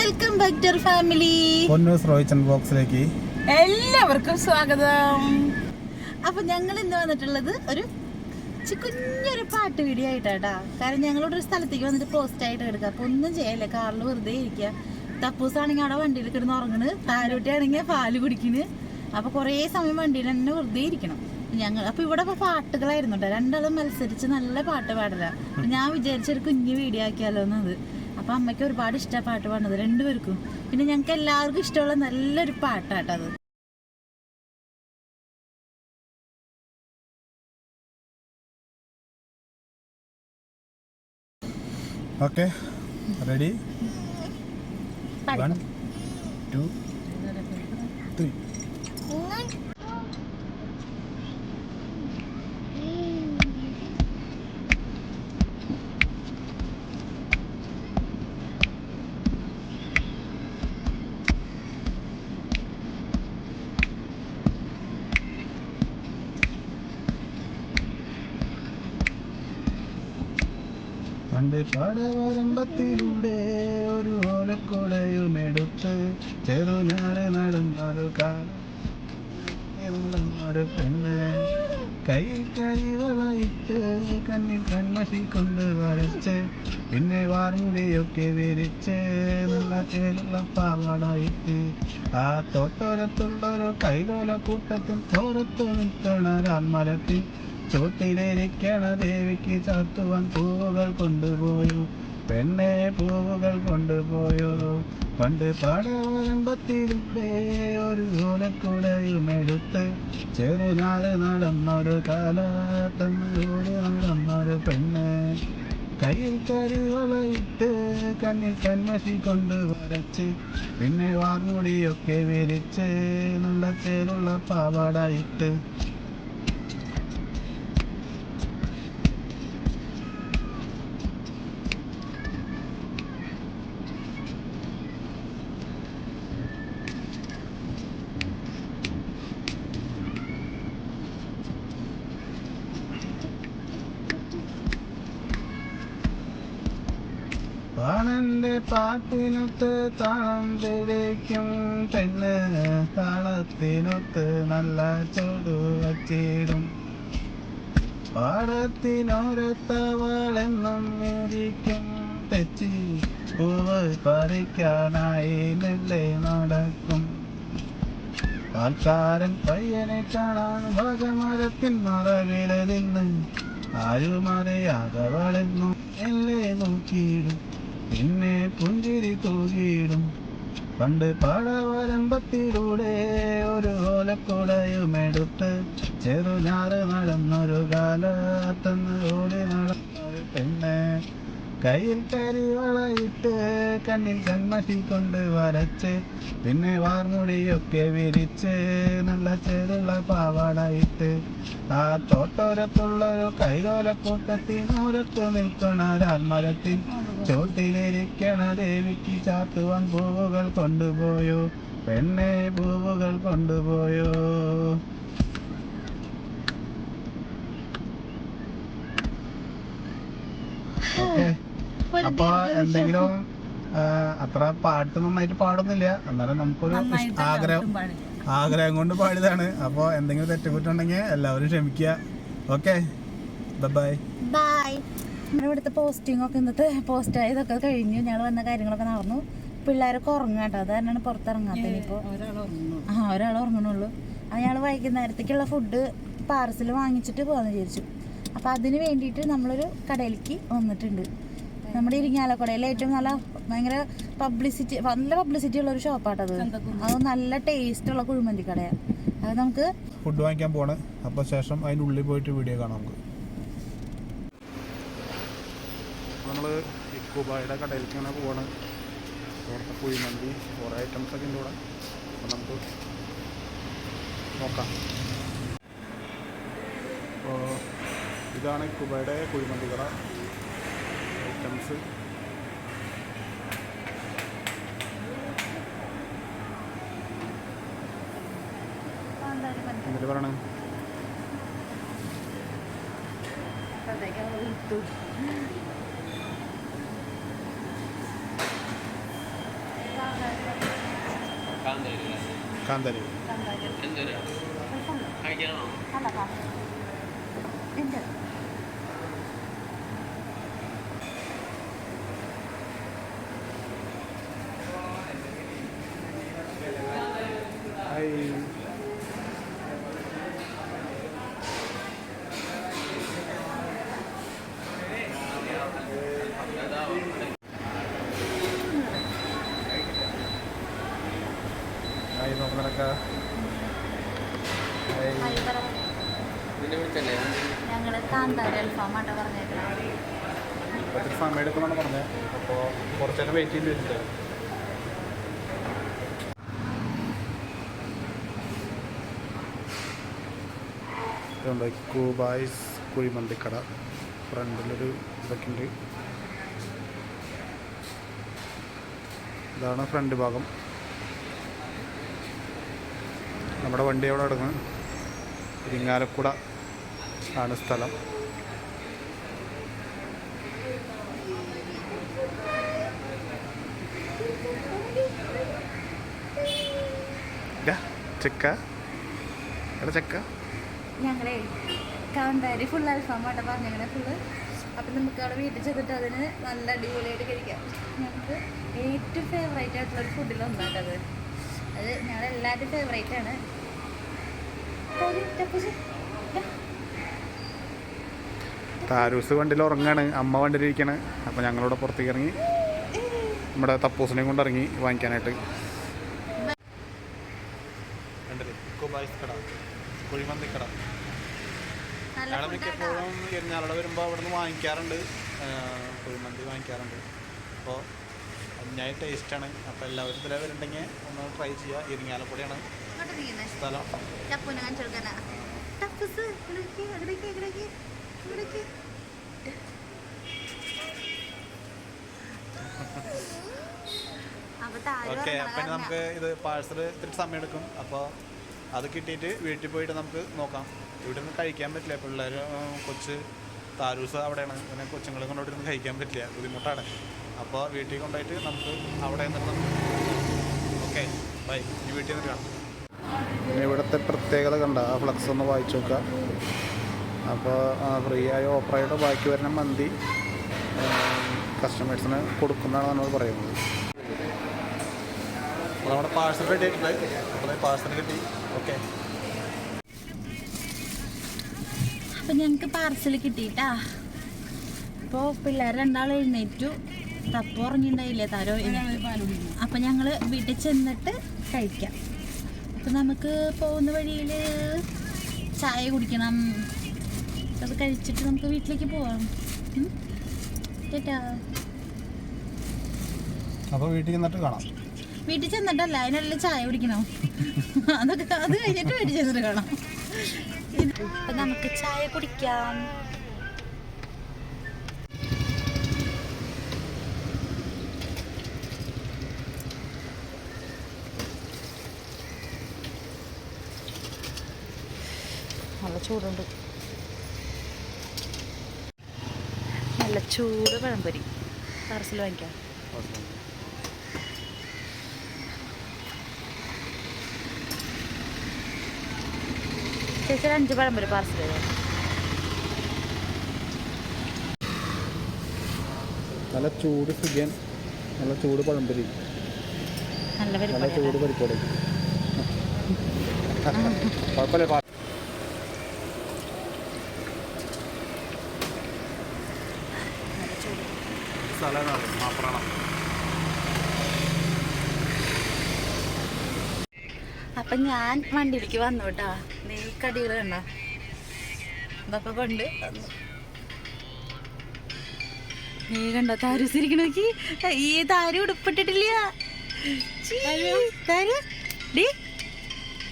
Welcome back to family Ponnus Royichan ബോക്സിലേക്ക് എല്ലാവർക്കും സ്വാഗതം. അപ്പൊ ഞങ്ങൾ ഇന്ന് വന്നിട്ടുള്ളത് ഒരു കുഞ്ഞൊരു പാട്ട് വീഡിയോ ആയിട്ടാ. കാരണം ഞങ്ങളോട് ഒരു സ്ഥലത്തേക്ക് വന്നിട്ട് പോസ്റ്റ് ആയിട്ട് എടുക്കുക. അപ്പൊ ഒന്നും ചെയ്യല്ലേ, കാറിൽ വെറുതെ ഇരിക്കുക. തപ്പൂസ് ആണെങ്കിൽ അവിടെ വണ്ടിയിൽ കിടന്ന് ഉറങ്ങണ്, താരോട്ടി ആണെങ്കിൽ പാല് കുടിക്കണ്. അപ്പൊ കുറേ സമയം വണ്ടിയിൽ തന്നെ വെറുതെ ഇരിക്കണം ഞങ്ങൾ. അപ്പൊ ഇവിടെ പാട്ടുകളായിരുന്നു കേട്ടോ, രണ്ടാളും മത്സരിച്ച് നല്ല പാട്ട് പാടില്ല. ഞാൻ വിചാരിച്ചൊരു കുഞ്ഞു വീഡിയോ ആക്കിയാലോ എന്നത്. അപ്പൊ അമ്മയ്ക്ക് ഒരുപാട് ഇഷ്ടമാണ് പാട്ട് പാടുന്നത് രണ്ടുപേർക്കും. പിന്നെ ഞങ്ങൾക്ക് എല്ലാവർക്കും ഇഷ്ടമുള്ള നല്ലൊരു പാട്ടാട്ടത്. Okay, ready? 1 2 3. പണ്ട് പാടവരമ്പത്തിലൂടെ ഒരു ഓലക്കുടയുമെടുത്ത് ചെറുനാട് നടന്നൊരു കാലം ഒരു പെണ്ണ്, കയ്യിൽ കരിവളയിട്ട് കണ്ണിൽ കൺമഷി കൊണ്ട് വരച്ച്, പിന്നെ വാർമുടിയൊക്കെ വിരിച്ച് നല്ല ചേലുള്ള പാവാടായിട്ട് ആ തോട്ടോരത്തുള്ളൊരു കൈലോല കൂട്ടത്തിൽ തോരത്തു നിൽക്കണ രാൻമരത്തിൽ ചോട്ടിലിരിക്കണ ദേവിക്ക് ചാർത്തുവാൻ പൂവുകൾ കൊണ്ടുപോയോ പെണ്ണെ, പൂവുകൾ കൊണ്ടുപോയോ. പണ്ട് പാടവരമ്പത്തിലൂടെ ഒരു ഓലക്കുടയുമെടുത്ത് ചെറുനാട് നടന്നൊരു കാലത്തന്നോട് നടന്നൊരു പെണ്ണ്, കയ്യിൽ കരിവളയിട്ട് കണ്ണിൽ കന്മഷി കൊണ്ട് വരച്ച്, പിന്നെ വാർമുടിയൊക്കെ വിരിച്ച് നല്ല ചേലുള്ള പാവാടായിട്ട് പാണന്റെ പാട്ടിനൊത്ത് താളം തിരിക്കും പെണ്ണ്, താളത്തിനൊത്ത് നല്ല ചൊടു വച്ചിടും. പാടത്തിനോരത്തവളെന്നും ഇരിക്കും തെച്ചി പൂവ് പറിക്കാനായി നെല്ലെ നടക്കും. ആൾക്കാരൻ പയ്യനെ കാണാൻ വകമരത്തിൻ മറവില് നിന്ന് ആരുമറിയാതവളെന്നും എല്ലേ നോക്കിയിടും, പിന്നെ പുഞ്ചിരി തൂകിയിടും. പണ്ട് പാടവരമ്പത്തിലൂടെ ഒരു ഓലക്കുടയുമെടുത്ത് ചെറുനാറ് നടന്നൊരു കാലത്തന്ന് ഓടി നടന്നൊരു പെണ്ണ്, കയ്യിൽ കരിവളയിട്ട് കണ്ണിൽ കൺമഷി കൊണ്ട് വരച്ച്, പിന്നെ വാർമുടിയൊക്കെ വിരിച്ച് നല്ല ചെറുള്ള പാവാടായിട്ട് ആ തോട്ടോരത്തുള്ളൊരു കൈലോലക്കൂട്ടത്തിനോരത്ത് നിൽക്കണ രാൻമരത്തിൽ ചോട്ടിലിരിക്കണ ദേവിക്ക് ചാത്തുവാൻ പൂവുകൾ കൊണ്ടുപോയോ പെണ്ണെ, പൂവുകൾ കൊണ്ടുപോയോ. ഓക്കെ, അപ്പൊ എന്തെങ്കിലും അത്ര പാട്ട് നന്നായിട്ട് പാടുന്നില്ല, എന്നാലും നമുക്കൊരു ആഗ്രഹം കൊണ്ട് പാടിയതാണ്. അപ്പോൾ എന്തെങ്കിലും തെറ്റുകുറ്റുണ്ടെങ്കിൽ എല്ലാവരും ക്ഷമിക്കുക. Okay, bye bye. ഇവിടുത്തെ പോസ്റ്റിംഗ് ഒക്കെ ഇന്നത്തെ പോസ്റ്റ് ആയതൊക്കെ കഴിഞ്ഞു. ഞങ്ങൾ വന്ന കാര്യങ്ങളൊക്കെ നടന്നു. പിള്ളേരൊക്കെ ഉറങ്ങാം കേട്ടോ, അത് തന്നെയാണ് പുറത്തിറങ്ങാത്തത്. ഇപ്പോൾ ഒരാൾ ഉറങ്ങണുള്ളൂ. അത് ഞങ്ങൾ വൈകുന്നേരത്തേക്കുള്ള ഫുഡ് പാർസൽ വാങ്ങിച്ചിട്ട് പോകാമെന്ന് വിചാരിച്ചു. അപ്പം അതിന് വേണ്ടിയിട്ട് നമ്മളൊരു കടയിലേക്ക് വന്നിട്ടുണ്ട്. നമ്മുടെ ഇരിങ്ങാലക്കുടയിൽ ഏറ്റവും ഭയങ്കര നല്ല പബ്ലിസിറ്റി ഉള്ള ഒരു ഷോപ്പാട്ടത്. അത് നല്ല ടേസ്റ്റ് ഉള്ള കുഴിമന്തി കടയാണ്. അത് നമുക്ക് ഫുഡ് വാങ്ങിക്കാൻ പോണ്. അപ്പോൾ ശേഷം അതിൻ്റെ ഉള്ളിൽ പോയിട്ട് വീഡിയോ കാണാം. നമുക്ക് നമ്മൾ ഇക്കുബായുടെ കടയിലേക്ക് ഇങ്ങനെ പോവാണ്. അവിടുത്തെ കുഴിമന്തി കുറേ ഐറ്റംസൊക്കെ ഉണ്ട് ഇവിടെ. അപ്പോൾ നമുക്ക് നോക്കാം. അപ്പോൾ ഇതാണ് ഇക്കുബായുടെ കുഴിമന്തി കട. ഐറ്റംസ് എന്നിട്ട് പറയണേ. കാന്താരി നോക്കുന്നതൊക്കെ ഞങ്ങള് കാന്താരി അൽഫാമാട്ടോ പറഞ്ഞേക്കണം. ഒത്തിരി സമയം എടുക്കുമെന്നാണ് പറഞ്ഞത്. അപ്പോൾ കുറച്ച് നേരം വെയിറ്റ് ചെയ്ത് വെച്ചിട്ട് ഇതുണ്ട് കൂബായ്സ് കുഴിമന്തിക്കട. ഫ്രണ്ടിലൊരു ഇതൊക്കെ ഉണ്ട്. ഇതാണ് ഫ്രണ്ട് ഭാഗം. നമ്മുടെ വണ്ടി അവിടെ കിടക്കുന്നു. ഇരിങ്ങാലക്കുട ആണ് സ്ഥലം. ചെക്ക എടാ ചെക്ക ഞങ്ങളെ കാന്താരി ഫുൾ അൽഫാമാട്ടോ പറഞ്ഞേക്കണേ ഫുള്ള്. അപ്പം നമുക്ക് അവിടെ വീട്ടിൽ ചെന്നിട്ട് അതിന് നല്ല അടിപൊളിയായിട്ട് കഴിക്കാം. ഞങ്ങൾക്ക് ഏറ്റവും ഫേവറേറ്റ് ആയിട്ടുള്ളൊരു ഫുഡിലൊന്നാട്ടത്. അത് ഞങ്ങളുടെ എല്ലാവരുടെയും ഫേവറേറ്റ് ആണ്. താരൂസ് വണ്ടിയിൽ ഉറങ്ങാണ്, അമ്മ വണ്ടിയിലിരിക്കുകയാണ്. അപ്പോൾ ഞങ്ങളിവിടെ പുറത്തേക്ക് ഇറങ്ങി നമ്മുടെ തപ്പൂസിനെയും കൊണ്ട് ഇറങ്ങി വാങ്ങിക്കാനായിട്ട്. കുഴിമന്തിക്കട ഞങ്ങൾ മിക്കപ്പോഴും എരിഞ്ഞാലവിടെ വരുമ്പോൾ അവിടെ നിന്ന് വാങ്ങിക്കാറുണ്ട്, കുഴിമന്തി വാങ്ങിക്കാറുണ്ട്. അപ്പോൾ അതിനായി ടേസ്റ്റാണ്. അപ്പോൾ എല്ലാവരും ഇതിലെ വരുന്നുണ്ടെങ്കിൽ ഒന്ന് ട്രൈ ചെയ്യുക. ഇരിങ്ങാലക്കുടയാണ് സ്ഥലം. ഓക്കെ, അപ്പം നമുക്ക് ഇത് പാഴ്സൽ ഇത്തിരി സമയം എടുക്കും. അപ്പോൾ അത് കിട്ടിയിട്ട് വീട്ടിൽ പോയിട്ട് നമുക്ക് നോക്കാം. ഇവിടെ നിന്ന് കഴിക്കാൻ പറ്റില്ല. പിള്ളേർ കൊച്ച് താരൂസ് അവിടെയാണ്. പിന്നെ കൊച്ചുങ്ങളെ കൊണ്ടോട്ട് കഴിക്കാൻ പറ്റില്ല, ബുദ്ധിമുട്ടാണ്. അപ്പോൾ വീട്ടിൽ കൊണ്ടുപോയിട്ട് നമുക്ക് അവിടെ നിന്നിട്ട് ഓക്കെ ബൈ. ഇനി വീട്ടിൽ നിന്ന് കാണാം. ഇവിടുത്തെ പ്രത്യേകത കണ്ട ആ ഫ്ലക്സ് ഒന്ന് വായിച്ചു നോക്കുക. അപ്പോൾ ഫ്രീ ആയ ഓഫറായിട്ട് ബാക്കി വരുന്ന മന്തി കസ്റ്റമേഴ്സിന് കൊടുക്കുന്നതാണ് നമ്മൾ പറയുന്നത്. അപ്പോൾ നമ്മുടെ പാഴ്സൽ റെഡി ആയിട്ടുണ്ട്. അപ്പോൾ പാഴ്സൽ കിട്ടി. ഓക്കെ, അപ്പം ഞങ്ങൾക്ക് പാർസൽ കിട്ടിയിട്ടാ. അപ്പോൾ പിള്ളേർ രണ്ടാളും എഴുന്നേറ്റു. തപ്പ് ഉറങ്ങിയിട്ടുണ്ടായില്ലേ, താരോ. അപ്പം ഞങ്ങൾ വീട്ടിൽ ചെന്നിട്ട് കഴിക്കാം. അപ്പം നമുക്ക് പോകുന്ന വഴിയിൽ ചായ കുടിക്കണം. അത് കഴിച്ചിട്ട് നമുക്ക് വീട്ടിലേക്ക് പോവാം. കേട്ടാ? അപ്പോൾ വീട്ടിൽ ചെന്നിട്ട് കാണാം. വീട്ടിൽ ചെന്നിട്ടല്ല, അതിനുള്ള ചായ കുടിക്കണം. അതൊക്കെ അത് കഴിഞ്ഞിട്ട് വീട്ടിൽ ചെന്നിട്ട് കാണാം. അപ്പം നമുക്ക് ചായ കുടിക്കാം. നല്ല ചൂടുണ്ട്. നല്ല ചൂട് പഴംപൊരി പാർസൽ വാങ്ങിക്കാം. ചേച്ചി 5 പഴംപൊരി പാർസൽ ചെയ്തോ. നല്ല ചൂട് സുഖൻ, നല്ല ചൂട് പഴംപൊരി, നല്ല ചൂട് പരിപ്പോടെ. കുഴപ്പമില്ല. സ്ഥലമാണ് മാപ്പറണം. അപ്പം ഞാൻ വണ്ടിയിലേക്ക് വന്നു കേട്ടാ. നീ കടികൾ കണ്ട ഇതൊക്കെ കൊണ്ട് നീ കണ്ട താരൂസിരിക്കണ നോക്കി. ഈ താരു ഉടുപ്പിട്ടിട്ടില്ല.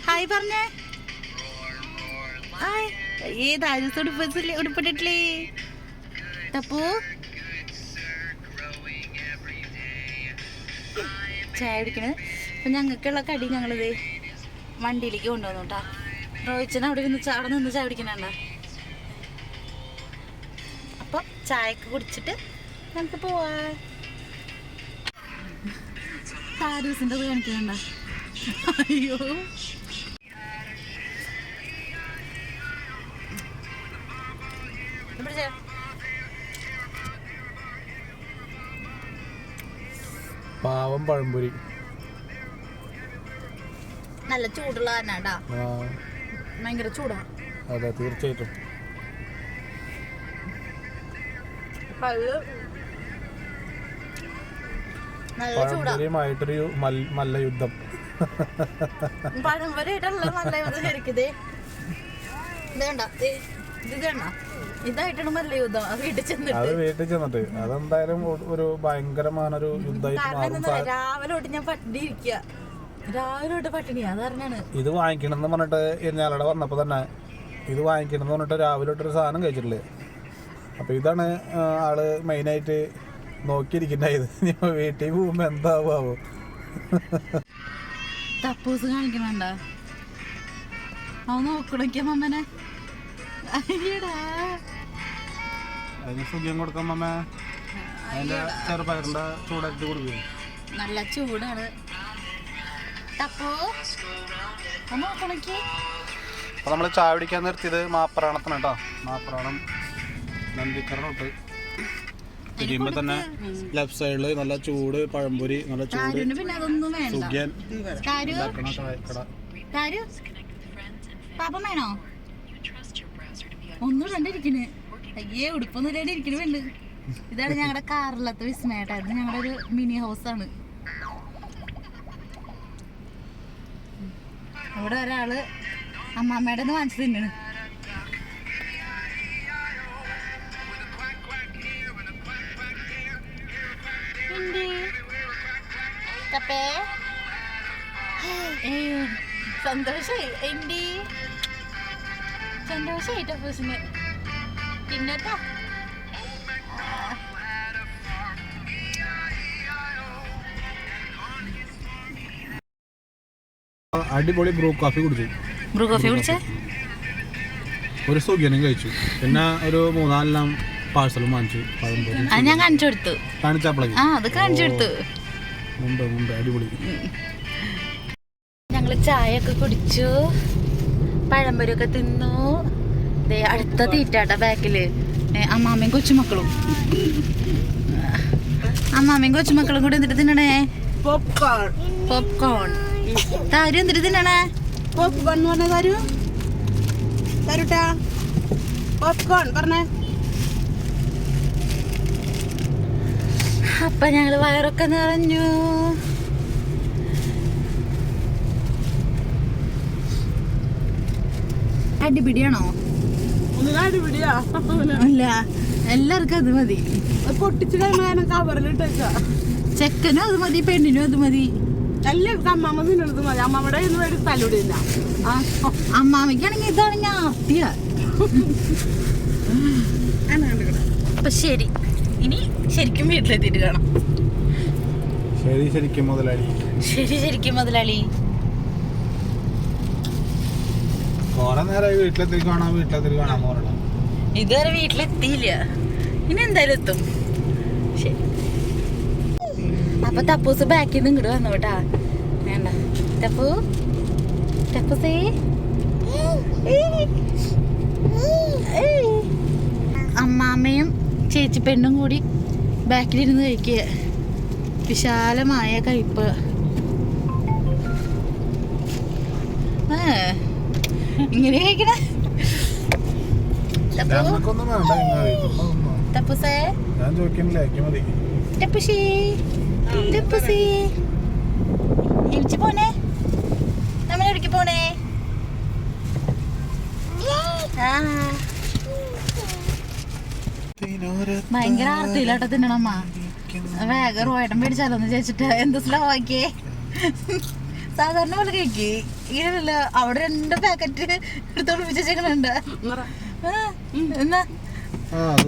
ഹായ് പറഞ്ഞേ. ഹായ്. ഈ താരൂസ് ഉടുപ്പിട്ടിട്ടില്ലേ തപ്പു? ചായ കുടിക്കണത്. അപ്പം ഞങ്ങൾക്കുള്ള കടി ഞങ്ങളിത് വണ്ടിയിലേക്ക് കൊണ്ടുവന്നു കേട്ടോ. റോയിച്ചൻ അവിടെ നിന്ന് ചായ കുടിക്കണണ്ട. അപ്പം ചായക്ക് കുടിച്ചിട്ട് നമുക്ക് പോവാ. താരൂസിൻ്റെ അത് കാണിക്കുന്നുണ്ട. അയ്യോ പാവം പഴംപൊരി നല്ല ചൂടുള്ള തന്നെടാ, ഭയങ്കര ചൂടാ. അതെ തീർച്ചയായിട്ടും. പഴംപൊരിയുമായിട്ടൊരു നല്ല യുദ്ധം. പഴംപൊരിയായിട്ടുള്ള നല്ല യുദ്ധം ശരിക്കതേ ഇതേണ്ട ഇതേണ്ട ഇതായിട്ടാണ് നല്ല യുദ്ധം. അത് വീട്ടിൽ ചെന്നിട്ട് അതെന്തായാലും ഒരു ഭയങ്കരമായൊരു യുദ്ധമായിട്ട് രാവിലെ തൊട്ട് ഞാൻ പട്ടിണി ഇരിക്കുക, രാവിലെ തൊട്ട് പട്ടിണി. അത് പറഞ്ഞാണ് ഇത് വാങ്ങിക്കണം എന്ന് പറഞ്ഞിട്ട് ഞാനവിടെ വന്നപ്പോൾ തന്നെ ഇത് വാങ്ങിക്കണം എന്ന് പറഞ്ഞിട്ട് രാവിലെ തൊട്ടൊരു സാധനം കഴിച്ചിട്ടില്ലേ. അപ്പോൾ ഇതാണ് ആള് മെയിനായിട്ട് നോക്കിയിരിക്കുന്നത്. ഞാൻ വീട്ടിൽ പോകുമ്പോൾ എന്താവോ തപ്പൂസ് കാണിക്കണണ്ട അവ നോക്കണോക്കിയ മമ്മനെ. അതിന് സുഖം കൊടുക്കാം മമ്മ. അതിൻ്റെ ചെറുപയറിൻ്റെ ചൂടാക്കി കൊടുക്കും. നല്ല ചൂടാണ്. അപ്പോൾ നമ്മൾ ചായ പിടിക്കാൻ നിർത്തിയത് മാപ്രാണത്തിന് കേട്ടോ. മാപ്രാണം നന്ദിക്കറോട്ട് തിരിയുമ്പോൾ തന്നെ ലെഫ്റ്റ് സൈഡിൽ നല്ല ചൂട് പഴംപൊരി, നല്ല ചൂട് സുഖ്യൻ ചായക്കട. പാപ്പം വേണോ? ഒന്നും കണ്ടിരിക്കണ്. അയ്യേ ഉടുപ്പൊന്നും ഇല്ലാണ്ട് ഇരിക്കണുണ്ട്. ഇതാണ് ഞങ്ങളുടെ കാറിലത്തെ വിസ്മയേട്ടാ. ഇത് ഞങ്ങളുടെ ഒരു മിനി ഹൗസാണ്. അവിടെ ഒരാള് അമ്മാമ്മയുടെ വാങ്ങിച്ചു തിന്നണ്. സന്തോഷായി എന്റെ സന്തോഷായി ടപ്പൂസിന് പിന്നട്ടോ. അടിപൊളി ബ്രൂ കോഫി കുടിച്ചു. കുടിച്ചേ ഒരു സുഖിയനും കഴിച്ചു. പിന്നെ ഒരു 3-4 പാഴ്സലും വാങ്ങിച്ചു. അത് ഞാൻ കാണിച്ചു കൊടുത്തു. കാണിച്ചപ്പോഴേക്ക് അത് കാണിച്ചു കൊടുത്തു. അടിപൊളി. ഞങ്ങള് ചായ ഒക്കെ കുടിച്ചു, പഴംപൊരിയൊക്കെ തിന്നു. അടുത്ത തീറ്റാട്ട ബാക്കില് അമ്മാമ്മയും കൊച്ചുമക്കളും കൂടെ എന്നിട്ട് തിന്നണേ പോപ്കോൺ. താരു എന്നിട്ട് തിന്നണേ പോപ്കോൺ പറഞ്ഞ തരുട്ടാ പോപ്കോൺ പറഞ്ഞേ. അപ്പൊ ഞങ്ങള് വയറൊക്കെ നിറഞ്ഞു. അടിപിടിയാണോ? അല്ല, എല്ലാവർക്കും അത് മതി. പൊട്ടിച്ചു കഴിയുമ്പോൾ കവറിലിട്ടേക്ക. ചെക്കനും അത് മതി, പെണ്ണിനും അത് മതി. എല്ലാവർക്കും അമ്മാമ്മ തിന്നത് മതി. അമ്മാമ്മയുടെ ഒരു സ്ഥലമില്ല. അമ്മാമ്മയ്ക്കാണെങ്കിൽ ഇതാണെങ്കിൽ ആർത്തിയ. അപ്പൊ ശരി, ഇനി ശരിക്കും വീട്ടിലെത്തിയിട്ട് കാണാം. ശരിക്കും മുതലാളി. കുറെ നേരമായി വീട്ടിലെത്തി കാണാൻ പറയണം. ഇതുവരെ വീട്ടിലെത്തിയില്ല, ഇനി എന്തായാലും എത്തും. ശരി. അപ്പൊ തപ്പൂസ് ബാക്കിൽ നിന്ന് ഇങ്ങോട്ട് വന്നു കേട്ടാ. വേണ്ട തപ്പൂസേ. അമ്മാമ്മയും ചേച്ചി പെണ്ണും കൂടി ബാക്കിലിരുന്ന് കഴിക്കുക. വിശാലമായ കഴിപ്പ്. ഇങ്ങനെ കഴിക്കണേ. തപ്പൂസേ പോണേ, നമ്മളെവിടേക്ക് പോണേ? ഭയങ്കര ആർത്തിയിലാട്ടോ തിന്നണമ്മ. വേഗം റോയട്ടം മേടിച്ചാലോന്ന് ചോദിച്ചിട്ട് എന്ത് സ്ലോ ആക്കിയേ. സാധാരണ പോലെ കഴിക്കേ ഇങ്ങനല്ല. അവിടെ 2 പാക്കറ്റ് എടുത്തോണ്ട് വെച്ചേക്കണുണ്ട്. എന്നാ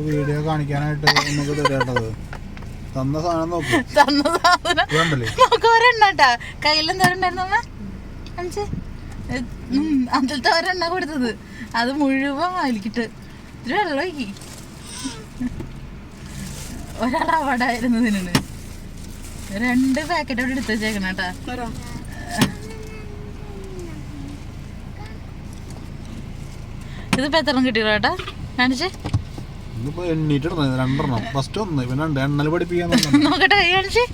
വീഡിയോ കാണിക്കാനായിട്ട് തന്ന സാധനം നോക്ക്. ഒരെണ്ണാട്ടാ കയ്യിലെന്താ ഉണ്ടായിരുന്നമ്മ കാണിച്ചേ. അതിലത്തെ ഒരെണ്ണ കൊടുത്തത്, അത് മുഴുവൻ വലിക്കിട്ട് ഇത്തിരി വെള്ളം ഒഴുകി. ഒരാൾ അവിടെ ആയിരുന്നു തിന്നു. 2 പാക്കറ്റ് അവിടെ എടുത്ത് വെച്ചേക്കണേട്ടാ. ഇതിപ്പോ എത്ര കിട്ടിയോ ചേട്ടാ കാണിച്ചേ? രണ്ടെണ്ണം ഫസ്റ്റ് ഒന്ന് പിന്നെ രണ്ട് എണ്ണല് പഠിപ്പിക്കാൻ നോക്കട്ടെ കാണിച്ചേ.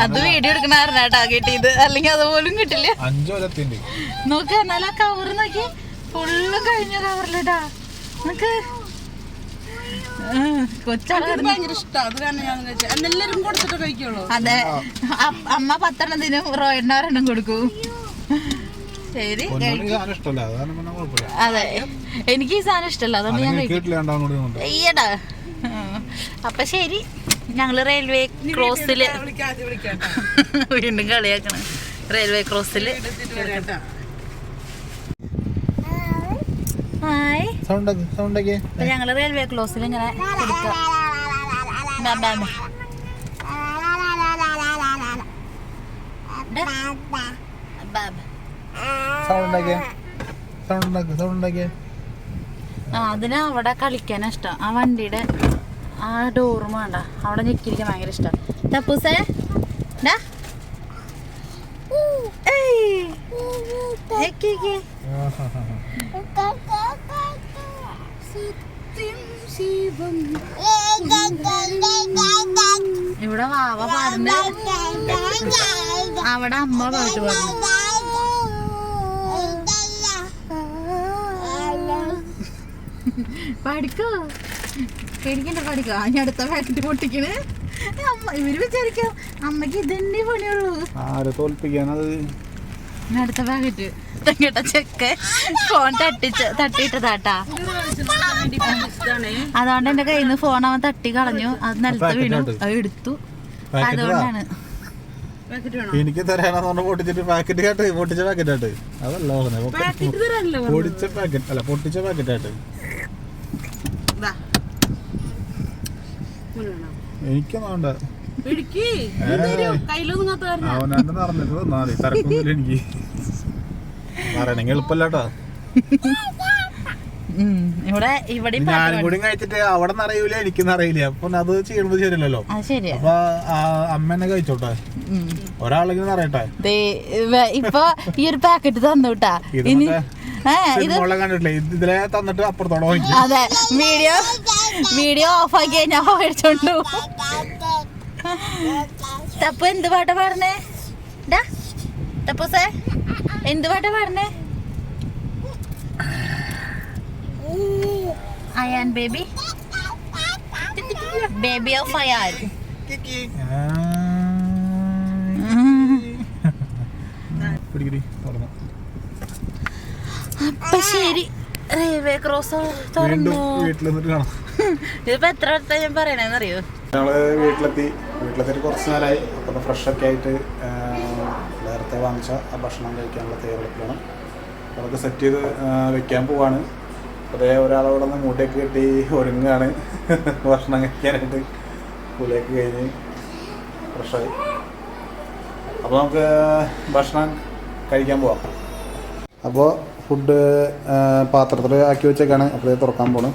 അത് വീഡിയോ എടുക്കണായിരുന്നു കേട്ടാ കിട്ടിയത്, അല്ലെങ്കിൽ അതുപോലും കിട്ടില്ല. 5 നോക്ക് എന്നാലും ആ കവർ നോക്കി ഫുള്ള് കഴിഞ്ഞ കവറിലിട്ടാ നമുക്ക് കൊച്ചാളെ ഭയങ്കര ഇഷ്ടമാണ്. അത് കാരണം ഞാൻ എല്ലാവരും കൊടുത്തിട്ട് കഴിക്കുള്ളൂ. അതെ അമ്മ 10 എണ്ണത്തിനും റോയിന് 1 കൊടുക്കും. ശരി അതെ എനിക്ക് ഈ സാധനം ഇഷ്ടമല്ല അതുകൊണ്ട് ഞാൻ കഴിക്കട്ടാ. അപ്പൊ ശരി ഞങ്ങള് റെയിൽവേ ക്രോസില് വീണ്ടും കളിയാക്കണം. റെയിൽവേ ക്രോസില് ഹായ് അപ്പൊ ഞങ്ങള് റെയിൽവേ ക്രോസിൽ ഇങ്ങനെ അതിന് അവിടെ കളിക്കാനാ ഇഷ്ടം. ആ വണ്ടിയുടെ ആ ഡോറും വേണ്ട അവിടെ ഞെക്കിരിക്കാൻ ഭയങ്കര ഇഷ്ടം. തപ്പൂസേ ഇവിടെ വാവ പാടുന്ന അവിടെ അമ്മ പാട്ട് പാടുന്നു. പഠിക്കോ പേടിക്കണ്ട പഠിക്കോ. ഞാൻ അടുത്ത പാക്കറ്റ് പൊട്ടിക്കണ്. അമ്മ ഇവര് വിചാരിക്കാം അമ്മക്ക് ഇതന്നെ പണിയുള്ളൂ. അടുത്ത പാക്കറ്റ് കേട്ടാ ചെക്ക ഫോൺ തട്ടിയിട്ടതാട്ടാ. അതുകൊണ്ട് എന്റെ കയ്യിൽ നിന്ന് ഫോൺ അവൻ തട്ടി കളഞ്ഞു. അത് നിലത്ത് വീണു. അത് എടുത്തു. അതുകൊണ്ടാണ് എനിക്ക് തരാനാന്ന് പൊട്ടിച്ചിട്ട് പാക്കറ്റ് പൊട്ടിച്ച പാക്കറ്റായിട്ട് അതല്ല പൊടിച്ച പാക്കറ്റ് അല്ല പൊട്ടിച്ച പാക്കറ്റായിട്ട് എനിക്കൊന്നും വേണ്ട. അവനാണ്ട് നടന്നിട്ട് തന്നാതി തരക്കൊന്നുമില്ല എനിക്ക് പറയണെങ്കിൽ എളുപ്പമല്ലാട്ടോ. ഞാനും കൂടി കഴിച്ചിട്ട് അവിടെ നിറയൂല എനിക്കൊന്നും അറിയില്ല. അപ്പൊ അത് ചെയ്യണത് ശരിയല്ലല്ലോ. അപ്പൊ അമ്മ എന്നെ കഴിച്ചോട്ടെ, ഒരാളെങ്കിലും അറിയട്ടെ. ഇപ്പൊ ഈ ഒരു പാക്കറ്റ് തന്നുട്ടാ. കണ്ടിട്ടില്ലേ ഇതിലെ തന്നിട്ട് അപ്പുറത്തോടെ വാങ്ങി. അതെ വീഡിയോ ഓഫ് ആക്കി ഞാൻ മേടിച്ചോണ്ടു. തപ്പു എന്ത് പാട്ടാ പാടുന്നേ? തപ്പൂസേ എന്ത് പാട്ടാ പാടുന്നേ? Ayaan baby of Ayaan. അപ്പൊ ശരി റെയിൽവേ ക്രോസ് തുറന്നു. ഇതിപ്പോ എത്ര അടുത്ത ഞാൻ പറയണെന്നറിയോ? ഞങ്ങള് വീട്ടിലെത്തിയിട്ട് കുറച്ച് നേരമായി. അപ്പം ഫ്രഷ് ഒക്കെ ആയിട്ട് നേരത്തെ വാങ്ങിച്ച ആ ഭക്ഷണം കഴിക്കാനുള്ള തയ്യാറെടുപ്പിലാണ്. അതൊക്കെ സെറ്റ് ചെയ്ത് വെക്കാൻ പോവാണ്. അതേ ഒരാളവിടെ നിന്ന് മൂട്ടയൊക്കെ കെട്ടി ഒരുങ്ങാണ് ഭക്ഷണം കഴിക്കാനായിട്ട്. കുളിയൊക്കെ കഴിഞ്ഞ് ഫ്രഷായി. അപ്പോൾ നമുക്ക് ഭക്ഷണം കഴിക്കാൻ പോവാം. അപ്പോൾ ഫുഡ് പാത്രത്തിൽ ആക്കി വെച്ചേക്കാണ്. അപ്പോൾ തുറക്കാൻ പോണ്.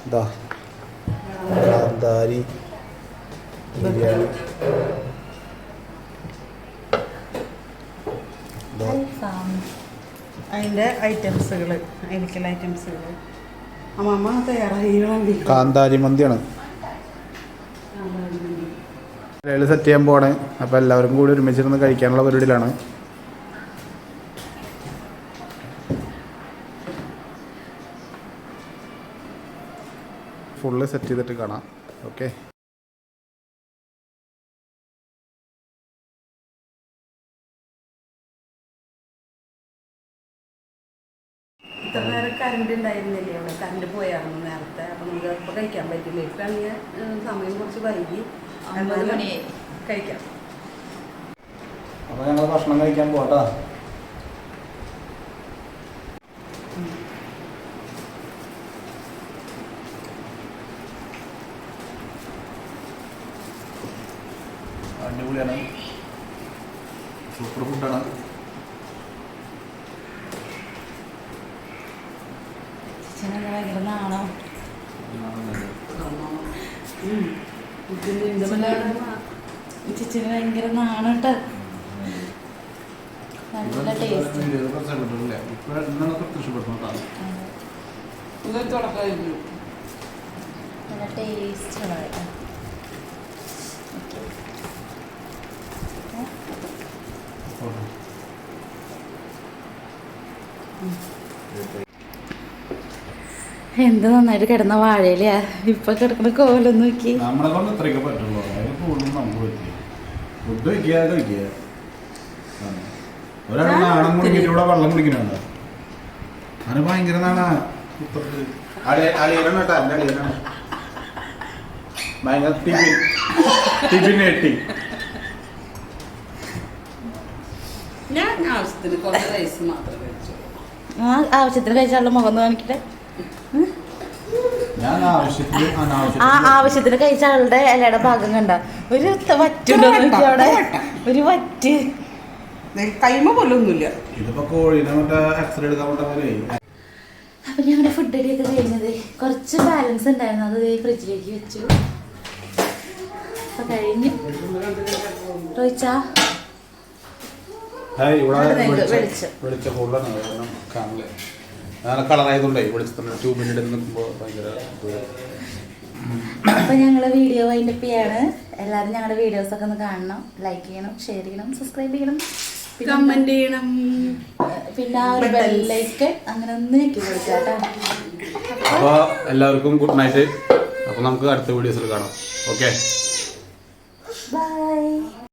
ഇതാ കാന്താരി ബിരിയാണി, അതിൻ്റെ ഐറ്റംസുകൾ അതിലേക്കുള്ള ഐറ്റംസുകൾ അമ്മ തയ്യാറായി. കാന്താരി മന്തിയാണ് സെറ്റ് ചെയ്യാൻ പോവാണ്. അപ്പോൾ എല്ലാവരും കൂടി ഒരുമിച്ചിരുന്ന് കഴിക്കാനുള്ള പരിപാടിയിലാണ്. ഫുള്ള് സെറ്റ് ചെയ്തിട്ട് കാണാം. ഓക്കെ. ഇത്ര നേരം കറണ്ട് ഉണ്ടായിരുന്നില്ലേ അവിടെ? കറണ്ട് പോയായിരുന്നു നേരത്തെ. അപ്പം നമുക്ക് ഇപ്പോൾ കഴിക്കാൻ പറ്റില്ല. ഇപ്പം ആണെങ്കിൽ സമയം കുറച്ച് വൈകി. 9 മണിയായി. കഴിക്കാം. അപ്പോൾ ഞങ്ങൾ ഭക്ഷണം കഴിക്കാൻ പോട്ടാ. അടിപൊളിയാണ്, സൂപ്പർ ഫുഡാണ്. ഭയങ്കര നാണോ ചിച്ചിന് ഭയങ്കര നാണോട്ട്. നല്ല ടേസ്റ്റ്. നല്ല ടേസ്റ്റ് ആണ് കേട്ടോ. എന്ത് നന്നായിട്ട് കിടന്ന വാഴയിലാ ഇപ്പൊ കിടക്കുന്ന കോലൊന്നും നോക്കി. നമ്മളെ കൊണ്ട് ഇത്രയൊക്കെ പറ്റുള്ളൂ. അതിന് കൂടുതൽ നമുക്ക് പറ്റില്ല. ഫുഡ് വയ്ക്കുക കഴിക്കുക. ഒരാൾ നാണം കുടിക്കിട്ട് ഇവിടെ വെള്ളം കുടിക്കുന്നുണ്ടോ? അതിന് ഭയങ്കര നാണാ. അളിയനാണ് കേട്ടോ, എൻ്റെ അളിയനാണ്. ഭയങ്കര ടിഫിൻ എട്ടി. ഞാൻ ആവശ്യത്തിന് കുറച്ച് റൈസ് മാത്രം കഴിച്ചു. ആവശ്യത്തിന് കഴിച്ചാലുള്ള മുഖം ഒന്ന് കാണിക്കട്ടെ. ഞാൻ ആവശ്യത്തിന് കഴിച്ച ആളുടെ ഇലയുടെ ഭാഗം കണ്ട ഒരു വറ്റുണ്ടോ അവിടെ, ഒരു വറ്റ് കൈമ പോലൊന്നുമില്ല. ഇതിപ്പോ കോഴിനെ മറ്റേ എക്സ്റേ എടുക്കാൻ പോലെ. അപ്പൊ ഞങ്ങളുടെ ഫുഡ് അടിയൊക്കെ കഴിഞ്ഞത് കുറച്ച് ബാലൻസ് ഉണ്ടായിരുന്നു, അത് ഫ്രിഡ്ജിലേക്ക് വെച്ചു. അപ്പൊ കഴിഞ്ഞു. റോയിച്ചാ വെളിച്ച കൂടുതലാണ് കാണില്ലേ. അങ്ങനെ കളറായതുകൊണ്ടേ വെളിച്ചത്തിൻ്റെ ട്യൂബിൻ്റെ നിൽക്കുമ്പോൾ ഭയങ്കര. അപ്പൊ ഞങ്ങള് വീഡിയോ വൈൻഡപ്പ് ചെയ്യാണ്. എല്ലാവരും ഞങ്ങളുടെ വീഡിയോസ് ഒക്കെ ഒന്ന് കാണണം, ലൈക്ക് ചെയ്യണം, ഷെയർ ചെയ്യണം, സബ്സ്ക്രൈബ് ചെയ്യണം, കമന്റ് ചെയ്യണം. പിന്നെ ആ ഒരു ബെല്ലൈക്കൺ അങ്ങനെ ഒന്ന് ഞെക്കി കൊടുക്കാട്ടോ. അപ്പോൾ എല്ലാവർക്കും ഗുഡ് നൈറ്റ്. അപ്പോൾ നമുക്ക് അടുത്ത വീഡിയോസിൽ കാണാം. Okay, by.